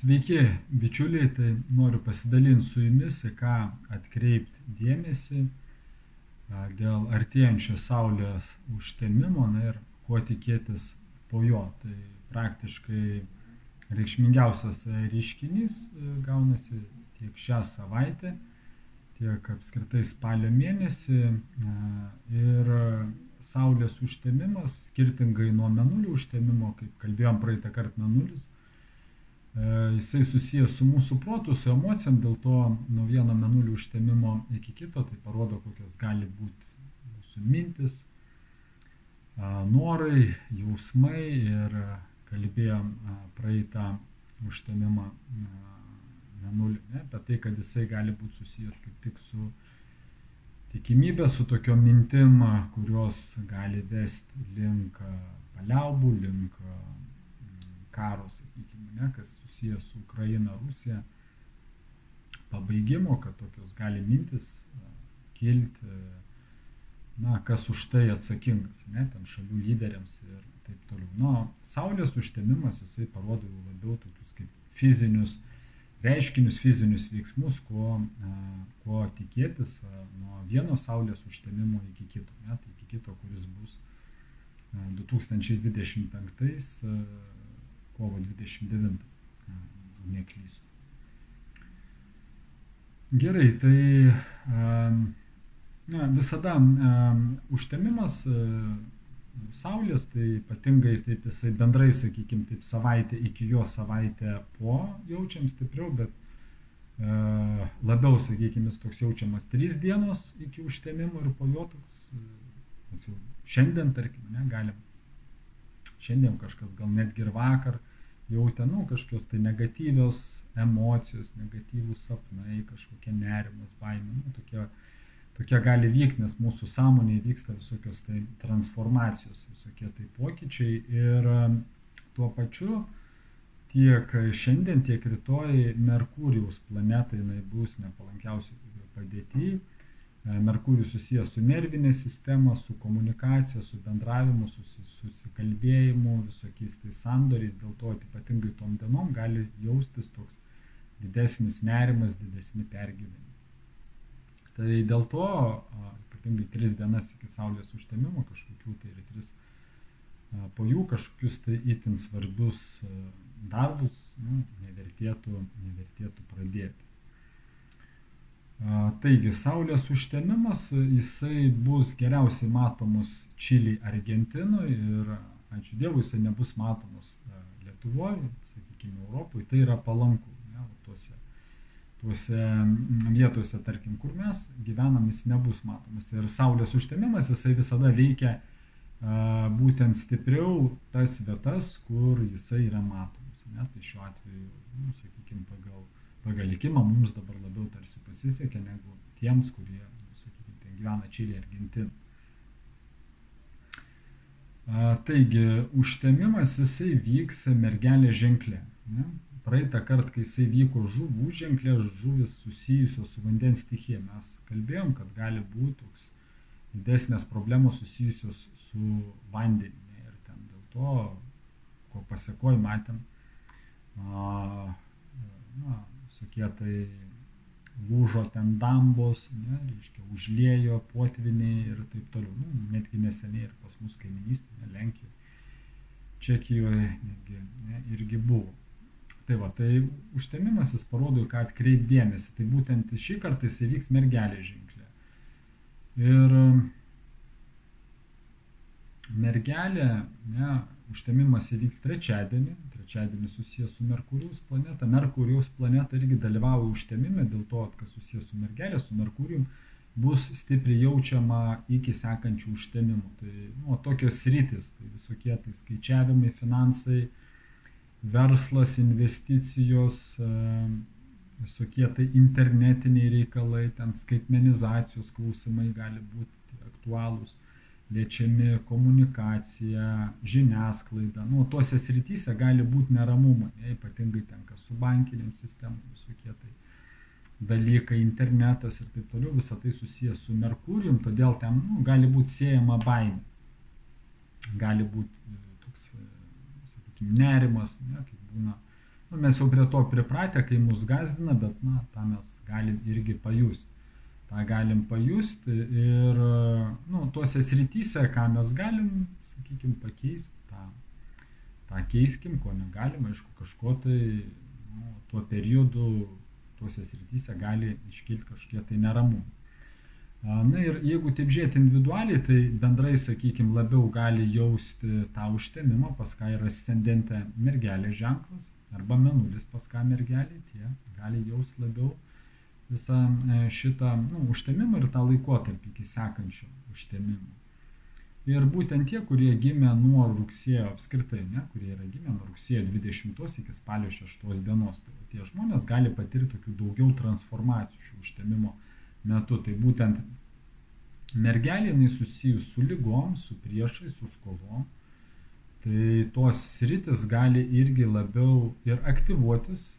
Sveiki, bičiuliai, tai noriu pasidalinti su jumis, į ką atkreipti dėmesį dėl artėjančio Saulės užtemimo ir ko tikėtis po jo. Tai praktiškai reikšmingiausias reiškinys gaunasi tiek šią savaitę, tiek apskritai spalio mėnesį. Ir Saulės užtemimas, skirtingai nuo mėnulio užtemimo, kaip kalbėjom praeitą kartą, mėnulis, jisai susijęs su mūsų protu, su emocijom, dėl to nuo vieno mėnulio užtemimo iki kito, tai parodo, kokios gali būti mūsų mintis, norai, jausmai. Ir kalbėjom praeitą užtemimą mėnulį, apie tai, kad jisai gali būti susijęs kaip tik su tikimybė, su tokiom mintim, kurios gali vesti link paliaubų, link karo, sakykime, kas susijęs su Ukraina, Rusija, pabaigimo, kad tokios gali mintis kilti, kas už tai atsakingas, ten šalių lyderiams ir taip toliau. Saulės užtemimas, jisai parodo labiau tokius kaip fizinius reiškinius, fizinius veiksmus, ko tikėtis nuo vieno Saulės užtemimo iki kito, iki kito, kuris bus 2025 kovo 29, neklystu. Gerai, tai visada užtemimas Saulės, tai ypatingai taip jisai bendrai, sakykime, taip savaitę iki jo, savaitę po jaučiam stipriau, bet labiau, sakykime, jis toks jaučiamas 3 dienos iki užtemimo ir po jo toks, mes jau šiandien, tarkim, galim, šiandien kažkas gal netgi ir vakar jautė, kažkokios tai negatyvios emocijos, negatyvūs sapnai, kažkokie nerimas, baimė, tokie gali vykti, nes mūsų sąmonėje vyksta visokios tai transformacijos, visokie tai pokyčiai. Ir tuo pačiu tiek šiandien, tiek rytoj Merkurijaus planeta jinai bus nepalankiausiai padėtyje. Merkurijus susijęs su nervinė sistema, su komunikacija, su bendravimu, su susikalbėjimu, visokiais tai sandoriais. Dėl to ypatingai tom dienom gali jaustis toks didesnis nerimas, didesni pergyvenimai. Tai dėl to, ypatingai 3 dienas iki Saulės užtemimo, kažkokių tai ir 3 po jų kažkokius tai itin svarbius darbus nevertėtų pradėti. Taigi, Saulės užtemimas, jisai bus geriausiai matomus Čilėje, Argentinoje ir, ačiū Dievui, jisai nebus matomus Lietuvoje, sakykime, Europoje. Tai yra palanku, tuose vietose, tarkim, kur mes gyvenam, jis nebus matomas. Ir Saulės užtemimas, jisai visada veikia būtent stipriau tas vietas, kur jisai yra matomas. Tai šiuo atveju, sakykime, pagal likimą mums dabar labiau tarsi pasisekė negu tiems, kurie, sakykime, ten gyvena Čilėje, Argentinoje. Taigi, užtemimas jisai vyks Mergelės ženkle. Praeitą kartą, kai jisai vyko žuvų ženklė, žuvis susijusios su vandens stichija, mes kalbėjom, kad gali būti toks didesnės problemos susijusios su vandenimi. Ir ten dėl to, ko pasekoj matėm, visokie tai lūžo ten dambos, užliejo potviniai ir taip toliau. Netgi neseniai ir pas mus kaimynystėje, Lenkijoje, Čekijoje irgi buvo. Tai va, tai užtemimas jis parodo, ką atkreip dėmesį. Tai būtent šį kartą jis įvyks Mergelės ženkle. Ir Mergelė, užtemimas įvyks trečiadienį. Trečiadienis susijęs su Merkurijaus planeta. Merkurijaus planeta irgi dalyvauja užtemime, dėl to, kas susijęs su Mergelė, su Merkurijum, bus stipriai jaučiama iki sekančių užtemimų. Tai tokios sritys, tai visokie tai skaičiavimai, finansai, verslas, investicijos, visokie tai internetiniai reikalai, ten skaitmenizacijos klausimai gali būti aktualūs, liečiami komunikacija, žiniasklaida. Tuose srityse gali būti neramumai, ypatingai tenka su bankinėm sistemom, visokie tai dalykai, internetas ir taip toliau, visą tai susijęs su Merkurijum, todėl ten gali būti siejama baimė. Gali būti toks, sakykime, nerimas, kaip būna Mes jau prie to pripratę, kai mus gazdina, bet tą mes galim irgi pajusti. tą galim pajusti ir tuose srityse, ką mes galim, sakykime, pakeisti, tą keiskim, ko negalim, aišku, kažko tai tuo periodu tuose srityse gali iškilti kažkokie tai neramumai. Ir jeigu taip žiūrėti individualiai, tai bendrai, sakykime, labiau gali jausti tą užtemimą, pas ką yra ascendente mergelės ženklas, arba mėnulis pas ką mergelė, tie gali jausti labiau visą šitą užtemimą ir tą laikotarpį iki sekančio užtemimo. Ir būtent tie, kurie gimė nuo rugsėjo apskritai, kurie yra gimę nuo rugsėjo 20 iki spalio 6 dienos, tai tie žmonės gali patirti tokių daugiau transformacijų šių užtemimo metu. Tai būtent mergelė jinai susijus su lygom, su priešais, su skolom. Tai tos sritis gali irgi labiau ir aktyvuotis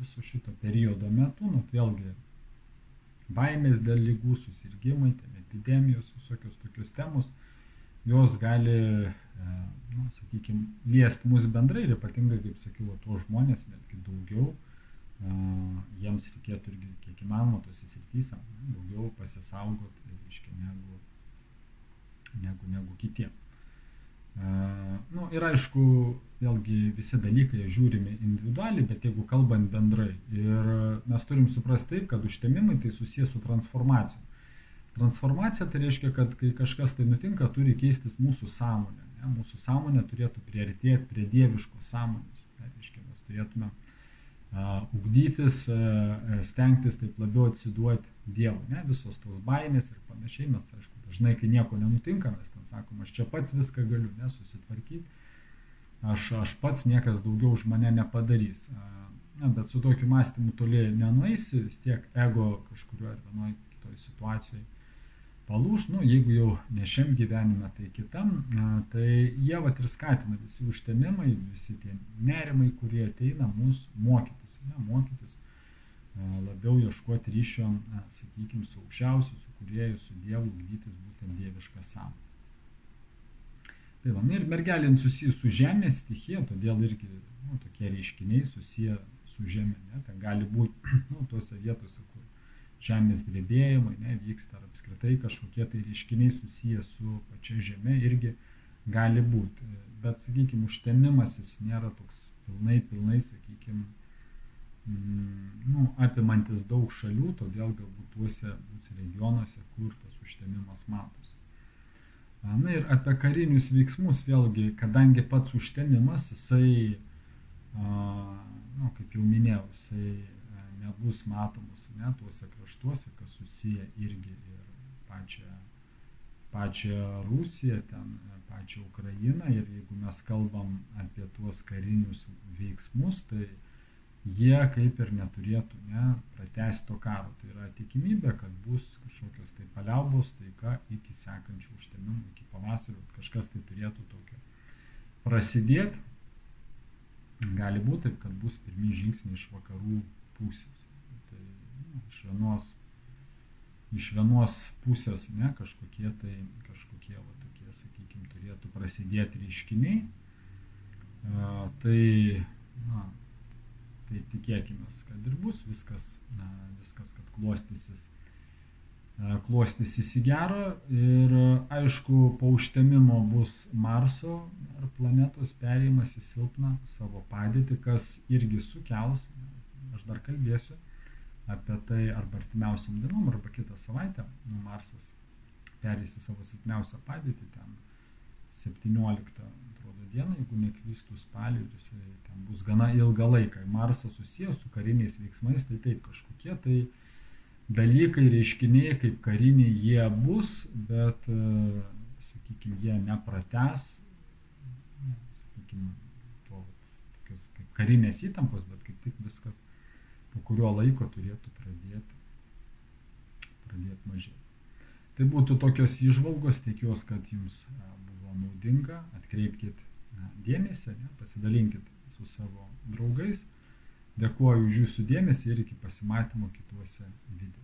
viso šito periodo metu. Vėlgi baimės dėl lygų, susirgymai, epidemijos, visokios tokios temos, jos gali, sakykime, liesti mus bendrai ir ypatingai, kaip sakiau, to žmonės netgi daugiau. Jiems reikėtų irgi kiek įmanoma tose srityse daugiau pasisaugoti, negu kitiem. Ir aišku, vėlgi visi dalykai žiūrime individualiai, bet jeigu kalbant bendrai, ir mes turim suprasti taip, kad užtemimai tai susijęs su transformacija. Transformacija tai reiškia, kad kai kažkas tai nutinka, turi keistis mūsų sąmonė. Mūsų sąmonė turėtų priartėti prie dieviškos sąmonės. Tai reiškia, mes turėtume ugdytis, stengtis taip labiau atsiduoti Dievui. Visos tos baimės ir panašiai, mes, aišku, dažnai, kai nieko nenutinka, mes ten sakom, aš čia pats viską galiu susitvarkyti, aš pats, niekas daugiau už mane nepadarys. Bet su tokiu mąstymu toli nenueisi, vis tiek ego kažkurio ar vienoje kitoje situacijoje palūš, jeigu jau ne šiam gyvenime, tai kitam, tai jie ir skatina visi užtemimai, visi tie nerimai, kurie ateina mūsų mokytis, labiau ieškoti ryšio, sakykime, su aukščiausiu, su kūrėju, su Dievu, ugdytis būtent dievišką sąmonę. Tai ir mergelė susijęs su žemės stichija, todėl irgi tokie reiškiniai susiję su žemė. Tai gali būti tose vietose, kur žemės drebėjimai vyksta, ar apskritai kažkokie tai reiškiniai susiję su pačia žeme irgi gali būti. Bet, sakykime, užtemimas jis nėra toks pilnai, sakykime, apimantis daug šalių, todėl galbūt tuose regionuose, kur tas užtemimas matosi. Ir apie karinius veiksmus vėlgi, kadangi pats užtemimas, jisai, kaip jau minėjau, jisai nebus matomus tuose kraštuose, kas susiję irgi ir pačią Rusiją, pačią Ukrainą. Ir jeigu mes kalbam apie tuos karinius veiksmus, tai jie kaip ir neturėtų pratęsti to karo. Tai yra tikimybė, kad bus kažkokios tai paliaubos, taika iki sekančių užtemimų, iki pavasario, kažkas tai turėtų tokio prasidėti. Gali būti taip, kad bus pirmi žingsniai iš vakarų pusės. Tai iš vienos pusės kažkokie tokie, sakykime, turėtų prasidėti reiškiniai. Tai tikėkime, kad ir bus viskas, kad klostysis į gerą. Ir aišku, po užtemimo bus Marso ar planetos perėjimas į silpną savo padėtį, kas irgi sukels, aš dar kalbėsiu apie tai arba artimiausiam dienom, arba kitą savaitę. Marsas perės į savo silpniausią padėtį, ten 17 dieną, jeigu neklystu, spalį, ir jisai ten bus gana ilgą laiką. Marsas susijęs su kariniais veiksmais, tai taip, kažkokie tai dalykai, reiškiniai, kaip kariniai jie bus, bet, sakykime, jie nepratęs, sakykime, tokios kaip karinės įtampos, bet kaip tik viskas po kurio laiko turėtų pradėti mažėti. Tai būtų tokios įžvalgos, tikiuosi, kad jums buvo naudinga, atkreipkite dėmesį, pasidalinkit su savo draugais. Dėkuoju už jūsų dėmesį ir iki pasimatymo kituose video.